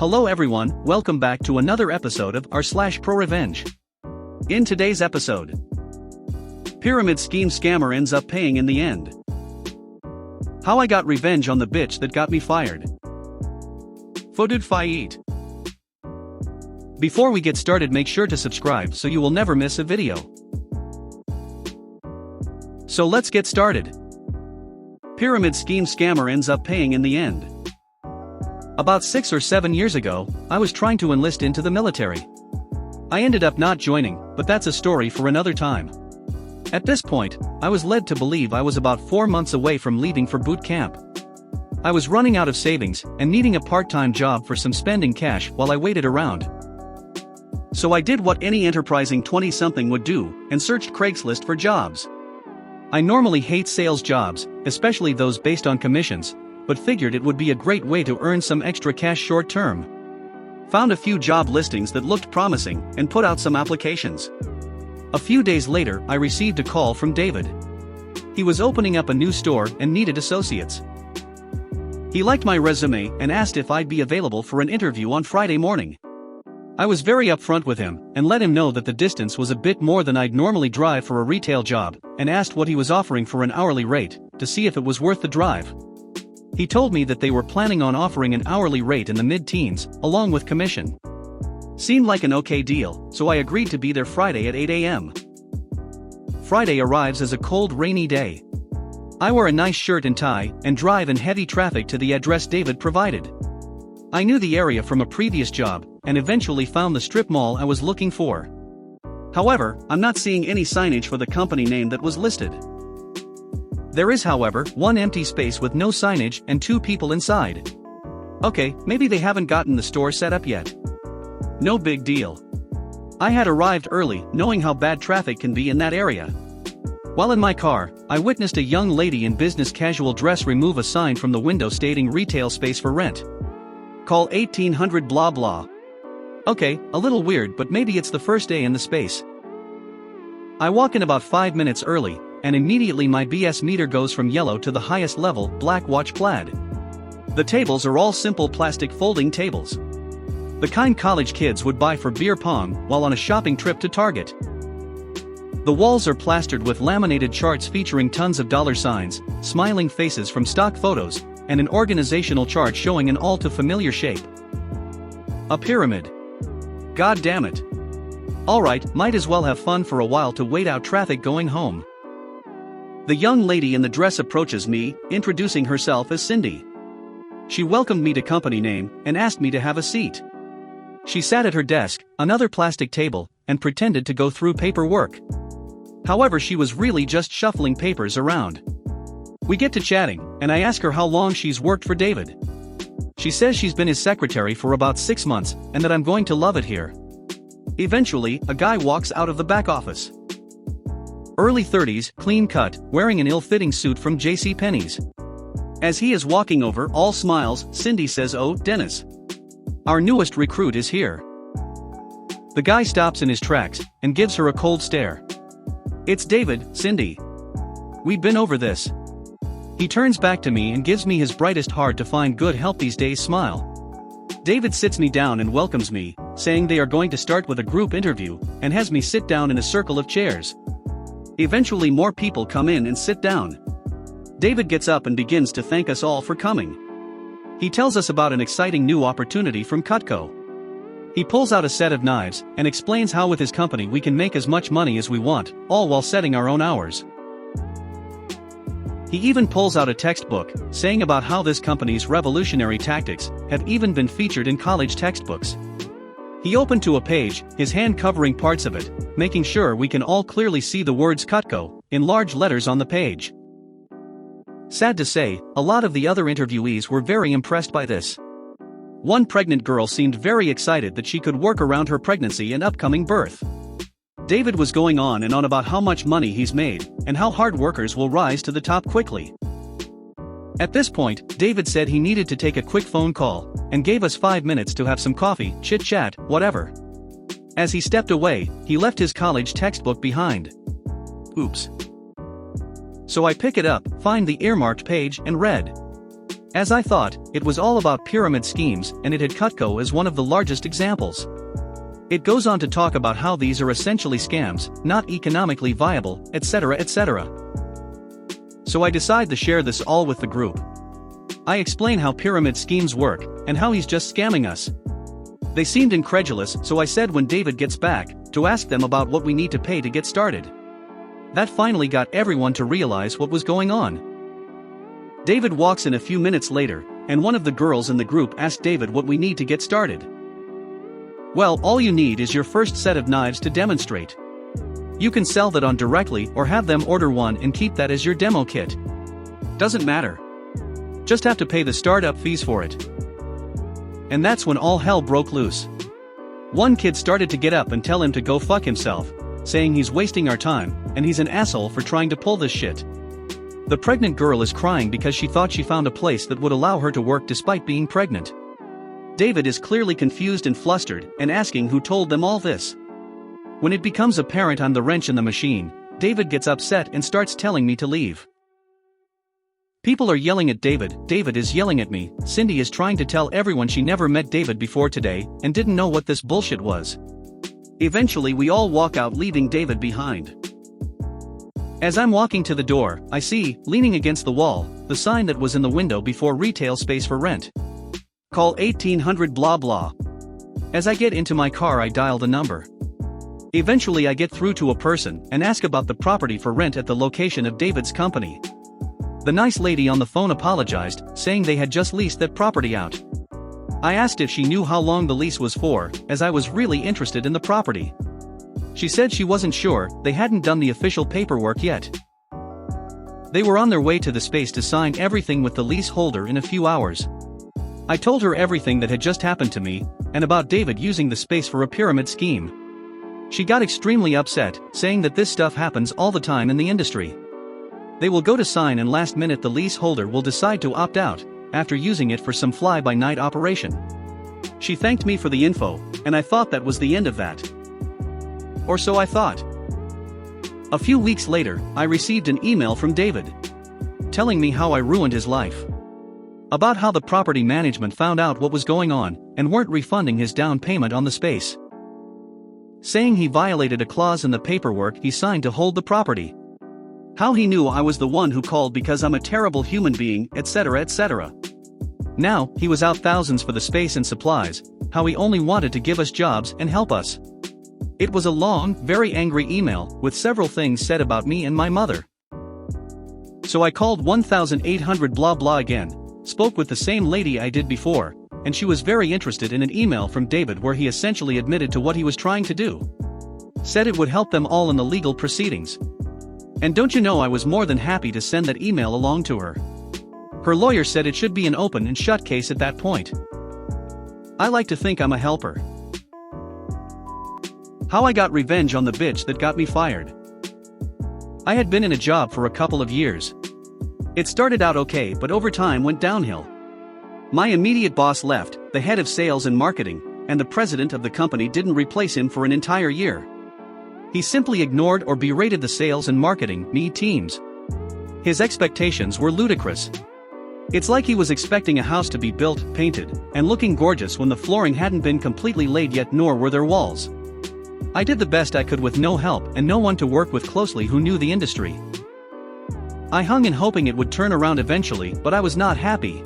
Hello everyone, welcome back to another episode of r/prorevenge. In today's episode, pyramid scheme scammer ends up paying in the end. How I got revenge on the bitch that got me fired. Fodud Fight. Before we get started, make sure to subscribe so you will never miss a video. So let's get started. Pyramid scheme scammer ends up paying in the end. About 6 or 7 years ago, I was trying to enlist into the military. I ended up not joining, but that's a story for another time. At this point, I was led to believe I was about 4 months away from leaving for boot camp. I was running out of savings and needing a part-time job for some spending cash while I waited around. So I did what any enterprising 20-something would do, and searched Craigslist for jobs. I normally hate sales jobs, especially those based on commissions, but figured it would be a great way to earn some extra cash short-term. Found a few job listings that looked promising, and put out some applications. A few days later, I received a call from David. He was opening up a new store and needed associates. He liked my resume and asked if I'd be available for an interview on Friday morning. I was very upfront with him, and let him know that the distance was a bit more than I'd normally drive for a retail job, and asked what he was offering for an hourly rate, to see if it was worth the drive. He told me that they were planning on offering an hourly rate in the mid-teens, along with commission. Seemed like an okay deal, so I agreed to be there Friday at 8 a.m. Friday arrives as a cold, rainy day. I wear a nice shirt and tie, and drive in heavy traffic to the address David provided. I knew the area from a previous job, and eventually found the strip mall I was looking for. However, I'm not seeing any signage for the company name that was listed. There is, however, one empty space with no signage and 2 people inside. Okay, maybe they haven't gotten the store set up yet. No big deal. I had arrived early, knowing how bad traffic can be in that area. While in my car, I witnessed a young lady in business casual dress remove a sign from the window stating retail space for rent. Call 1800 blah blah. Okay, a little weird, but maybe it's the first day in the space. I walk in about 5 minutes early, and immediately my BS meter goes from yellow to the highest level, black watch plaid. The tables are all simple plastic folding tables. The kind college kids would buy for beer pong while on a shopping trip to Target. The walls are plastered with laminated charts featuring tons of dollar signs, smiling faces from stock photos, and an organizational chart showing an all too familiar shape. A pyramid. God damn it. Alright, might as well have fun for a while to wait out traffic going home. The young lady in the dress approaches me, introducing herself as Cindy. She welcomed me to company name, and asked me to have a seat. She sat at her desk, another plastic table, and pretended to go through paperwork. However, she was really just shuffling papers around. We get to chatting, and I ask her how long she's worked for David. She says she's been his secretary for about 6 months, and that I'm going to love it here. Eventually, a guy walks out of the back office. Early 30s, clean cut, wearing an ill-fitting suit from JCPenney's. As he is walking over, all smiles, Cindy says, "Oh, Dennis. Our newest recruit is here." The guy stops in his tracks, and gives her a cold stare. "It's David, Cindy. We've been over this." He turns back to me and gives me his brightest hard to find good help these days smile. David sits me down and welcomes me, saying they are going to start with a group interview, and has me sit down in a circle of chairs. Eventually more people come in and sit down. David gets up and begins to thank us all for coming. He tells us about an exciting new opportunity from Cutco. He pulls out a set of knives, and explains how with his company we can make as much money as we want, all while setting our own hours. He even pulls out a textbook, saying about how this company's revolutionary tactics have even been featured in college textbooks. He opened to a page, his hand covering parts of it, making sure we can all clearly see the words Cutco, in large letters on the page. Sad to say, a lot of the other interviewees were very impressed by this. One pregnant girl seemed very excited that she could work around her pregnancy and upcoming birth. David was going on and on about how much money he's made, and how hard workers will rise to the top quickly. At this point, David said he needed to take a quick phone call, and gave us 5 minutes to have some coffee, chit-chat, whatever. As he stepped away, he left his college textbook behind. Oops. So I pick it up, find the earmarked page, and read. As I thought, it was all about pyramid schemes, and it had Cutco as one of the largest examples. It goes on to talk about how these are essentially scams, not economically viable, etc. etc. So I decide to share this all with the group. I explain how pyramid schemes work, and how he's just scamming us. They seemed incredulous, so I said when David gets back, to ask them about what we need to pay to get started. That finally got everyone to realize what was going on. David walks in a few minutes later, and one of the girls in the group asked David what we need to get started. Well, all you need is your first set of knives to demonstrate. You can sell that on directly or have them order one and keep that as your demo kit. Doesn't matter. Just have to pay the startup fees for it. And that's when all hell broke loose. One kid started to get up and tell him to go fuck himself, saying he's wasting our time, and he's an asshole for trying to pull this shit. The pregnant girl is crying because she thought she found a place that would allow her to work despite being pregnant. David is clearly confused and flustered and asking who told them all this. When it becomes apparent I'm the wrench in the machine, David gets upset and starts telling me to leave. People are yelling at David, David is yelling at me, Cindy is trying to tell everyone she never met David before today and didn't know what this bullshit was. Eventually we all walk out leaving David behind. As I'm walking to the door, I see, leaning against the wall, the sign that was in the window before retail space for rent. Call 1800 blah blah. As I get into my car I dial the number. Eventually I get through to a person and ask about the property for rent at the location of David's company. The nice lady on the phone apologized, saying they had just leased that property out. I asked if she knew how long the lease was for, as I was really interested in the property. She said she wasn't sure, they hadn't done the official paperwork yet. They were on their way to the space to sign everything with the leaseholder in a few hours. I told her everything that had just happened to me, and about David using the space for a pyramid scheme. She got extremely upset, saying that this stuff happens all the time in the industry. They will go to sign and last minute the leaseholder will decide to opt out, after using it for some fly-by-night operation. She thanked me for the info, and I thought that was the end of that. Or so I thought. A few weeks later, I received an email from David, telling me how I ruined his life. About how the property management found out what was going on, and weren't refunding his down payment on the space. Saying he violated a clause in the paperwork he signed to hold the property. How he knew I was the one who called because I'm a terrible human being, etc. etc. Now, he was out thousands for the space and supplies, how he only wanted to give us jobs and help us. It was a long, very angry email, with several things said about me and my mother. So I called 1800 blah blah again, spoke with the same lady I did before, and she was very interested in an email from David where he essentially admitted to what he was trying to do. Said it would help them all in the legal proceedings. And don't you know I was more than happy to send that email along to her. Her lawyer said it should be an open and shut case at that point. I like to think I'm a helper. How I got revenge on the bitch that got me fired. I had been in a job for a couple of years. It started out okay but over time went downhill. My immediate boss left, the head of sales and marketing, and the president of the company didn't replace him for an entire year. He simply ignored or berated the sales and marketing teams. His expectations were ludicrous. It's like he was expecting a house to be built, painted, and looking gorgeous when the flooring hadn't been completely laid yet nor were there walls. I did the best I could with no help and no one to work with closely who knew the industry. I hung in hoping it would turn around eventually, but I was not happy.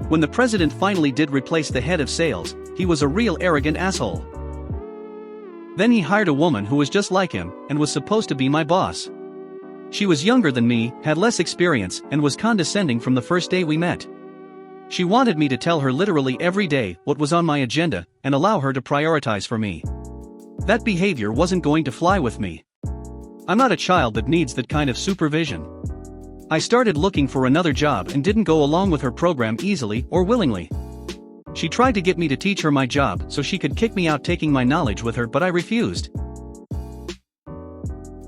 When the president finally did replace the head of sales, he was a real arrogant asshole. Then he hired a woman who was just like him, and was supposed to be my boss. She was younger than me, had less experience, and was condescending from the first day we met. She wanted me to tell her literally every day what was on my agenda, and allow her to prioritize for me. That behavior wasn't going to fly with me. I'm not a child that needs that kind of supervision. I started looking for another job and didn't go along with her program easily or willingly. She tried to get me to teach her my job so she could kick me out taking my knowledge with her, but I refused.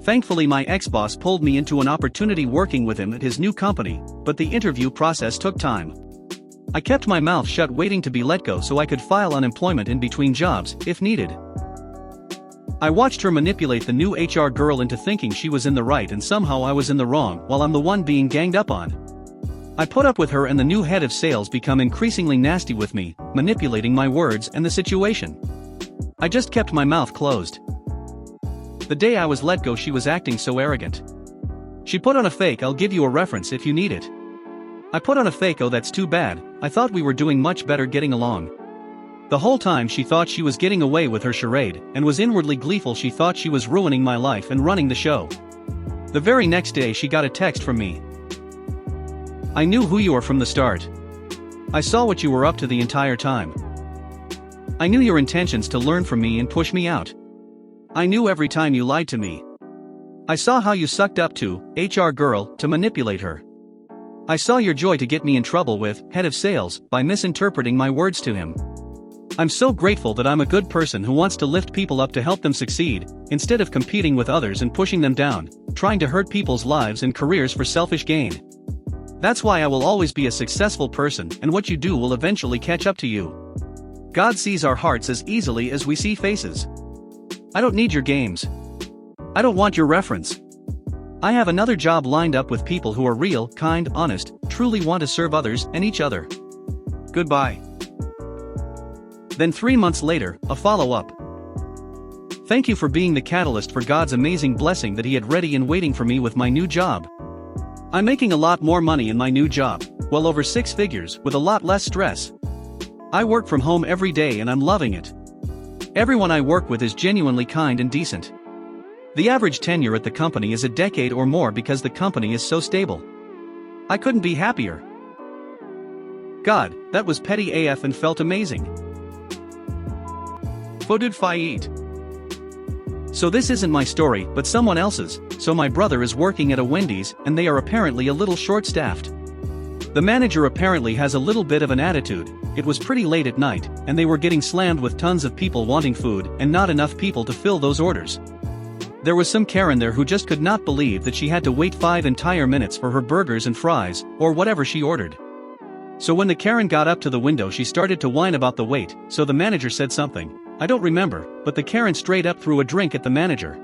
Thankfully my ex-boss pulled me into an opportunity working with him at his new company, but the interview process took time. I kept my mouth shut waiting to be let go so I could file unemployment in between jobs, if needed. I watched her manipulate the new HR girl into thinking she was in the right and somehow I was in the wrong while I'm the one being ganged up on. I put up with her, and the new head of sales become increasingly nasty with me, manipulating my words and the situation. I just kept my mouth closed. The day I was let go, she was acting so arrogant. She put on a fake "I'll give you a reference if you need it." I put on a fake "Oh, that's too bad, I thought we were doing much better getting along." The whole time she thought she was getting away with her charade, and was inwardly gleeful. She thought she was ruining my life and running the show. The very next day she got a text from me. "I knew who you were from the start. I saw what you were up to the entire time. I knew your intentions to learn from me and push me out. I knew every time you lied to me. I saw how you sucked up to HR girl to manipulate her. I saw your joy to get me in trouble with head of sales by misinterpreting my words to him. I'm so grateful that I'm a good person who wants to lift people up to help them succeed, instead of competing with others and pushing them down, trying to hurt people's lives and careers for selfish gain. That's why I will always be a successful person, and what you do will eventually catch up to you. God sees our hearts as easily as we see faces. I don't need your games. I don't want your reference. I have another job lined up with people who are real, kind, honest, truly want to serve others and each other. Goodbye." Then 3 months later, a follow-up. "Thank you for being the catalyst for God's amazing blessing that He had ready and waiting for me with my new job. I'm making a lot more money in my new job, well over 6 figures, with a lot less stress. I work from home every day and I'm loving it. Everyone I work with is genuinely kind and decent. The average tenure at the company is a decade or more because the company is so stable. I couldn't be happier." God, that was petty AF and felt amazing. Fodud Fayet. So this isn't my story, but someone else's. So my brother is working at a Wendy's, and they are apparently a little short-staffed. The manager apparently has a little bit of an attitude. It was pretty late at night, and they were getting slammed with tons of people wanting food, and not enough people to fill those orders. There was some Karen there who just could not believe that she had to wait 5 entire minutes for her burgers and fries, or whatever she ordered. So when the Karen got up to the window, she started to whine about the wait, so the manager said something. I don't remember, but the Karen straight up threw a drink at the manager.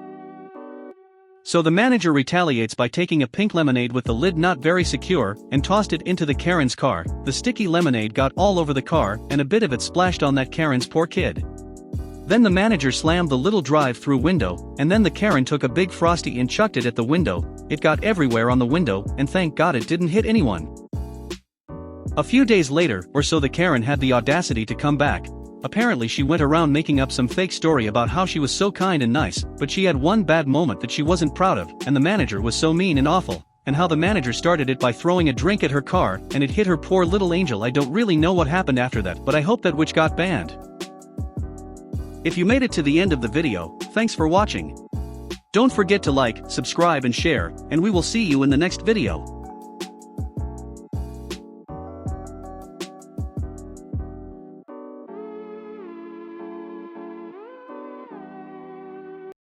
So the manager retaliates by taking a pink lemonade with the lid not very secure, and tossed it into the Karen's car. The sticky lemonade got all over the car, and a bit of it splashed on that Karen's poor kid. Then the manager slammed the little drive-through window, and then the Karen took a big Frosty and chucked it at the window. It got everywhere on the window, and thank God it didn't hit anyone. A few days later, or so, the Karen had the audacity to come back. Apparently she went around making up some fake story about how she was so kind and nice, but she had one bad moment that she wasn't proud of, and the manager was so mean and awful, and how the manager started it by throwing a drink at her car, and it hit her poor little angel. I don't really know what happened after that, but I hope that witch got banned. If you made it to the end of the video, thanks for watching. Don't forget to like, subscribe and share, and we will see you in the next video.